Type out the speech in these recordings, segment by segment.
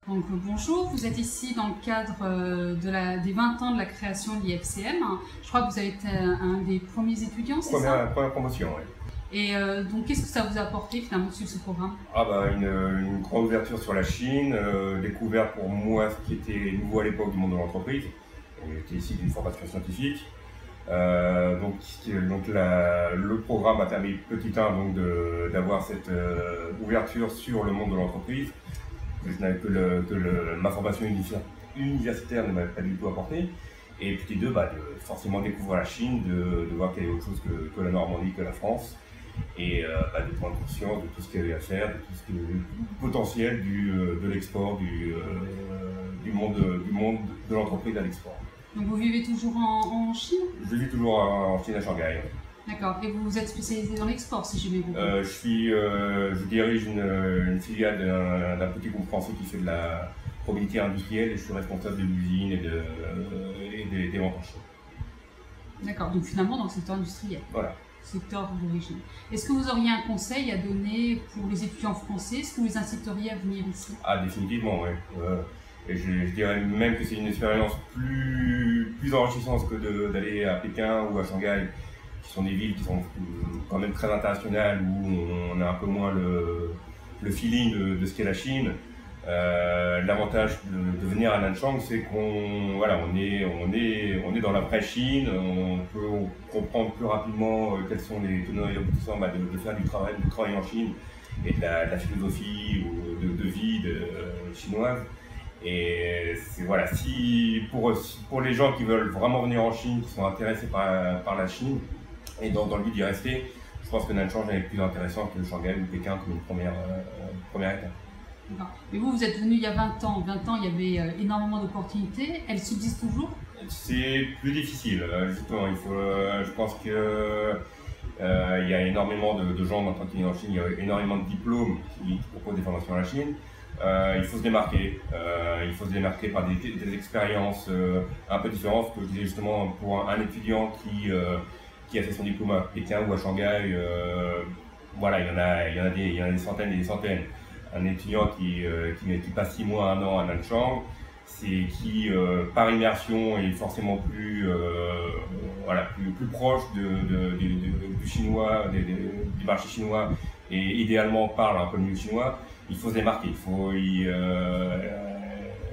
Donc bonjour, vous êtes ici dans le cadre des 20 ans de la création de l'IFCM. Je crois que vous avez été un des premiers étudiants, c'est ça? Première promotion, oui. Et donc qu'est-ce que ça vous a apporté finalement sur ce programme? Une grande ouverture sur la Chine, découvert pour moi ce qui était nouveau à l'époque du monde de l'entreprise. J'étais ici d'une formation scientifique. Le programme a permis petit 1 d'avoir cette ouverture sur le monde de l'entreprise que ma formation universitaire ne m'avait pas du tout apporté. Et petit 2, de forcément découvrir la Chine, de voir qu'il y avait autre chose que la Normandie, que la France, et de prendre conscience de tout ce qu'il y avait à faire, de tout ce qui est le potentiel de l'export, du monde de l'entreprise à l'export. Donc vous vivez toujours en Chine? Je vis toujours en Chine, à Shanghai. D'accord. Et vous êtes spécialisé dans l'export, si j'ai bien compris? Je dirige une filiale d'un petit groupe français qui fait de la probabilité industrielle, et je suis responsable de l'usine et des ventes en Chine. D'accord. Donc finalement dans le secteur industriel. Voilà. Secteur d'origine. Est-ce que vous auriez un conseil à donner pour les étudiants français? Est-ce que vous les incitteriez à venir ici? Ah, définitivement, oui. Et je dirais même que c'est une expérience plus enrichissante que d'aller à Pékin ou à Shanghai, qui sont des villes qui sont quand même très internationales, où on a un peu moins le feeling de ce qu'est la Chine. L'avantage de venir à Nanchang, c'est qu'on est dans la vraie Chine, on peut comprendre plus rapidement quels sont les tenants et aboutissants de faire du travail en Chine et de la philosophie de vie chinoise. Et voilà, pour les gens qui veulent vraiment venir en Chine, qui sont intéressés par la Chine et dans le but d'y rester, je pense que Nanchang est plus intéressant que Shanghai ou Pékin comme une première étape. Et vous êtes venu il y a 20 ans. 20 ans, il y avait énormément d'opportunités. Elles subsistent toujours? C'est plus difficile, justement. Je pense que il y a énormément de gens maintenant qui viennent en Chine. Il y a énormément de diplômes qui proposent des formations à la Chine. Il faut se démarquer. Il faut se démarquer par des expériences un peu différentes. Ce que je disais justement pour un étudiant qui a fait son diplôme à Pékin ou à Shanghai. Voilà, il y en a des centaines et des centaines. Un étudiant qui passe 6 mois, 1 an à Nanchang, qui par immersion est forcément plus proche du chinois, du marché chinois, et idéalement parle un peu mieux chinois. Il faut se démarquer, il faut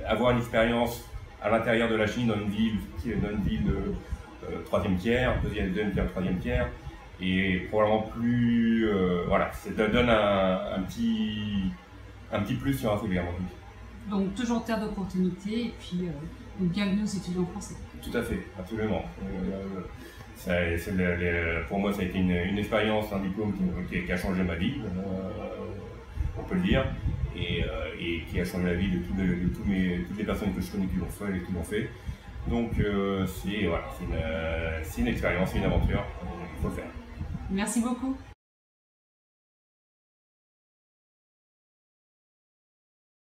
avoir une expérience à l'intérieur de la Chine, dans une ville de 3e tiers, 2e tiers, 3e tiers, et probablement plus, ça donne un petit plus sur un CV, à mon avis. Donc toujours terre d'opportunités, et puis donc bienvenue aux étudiants français. Tout à fait, absolument. Pour moi, ça a été une expérience, un diplôme qui a changé ma vie, on peut le dire, et qui a changé la vie de toutes les personnes que je connais qui l'ont fait et qui l'ont fait. Donc c'est une expérience, c'est une aventure, il faut le faire. Merci beaucoup.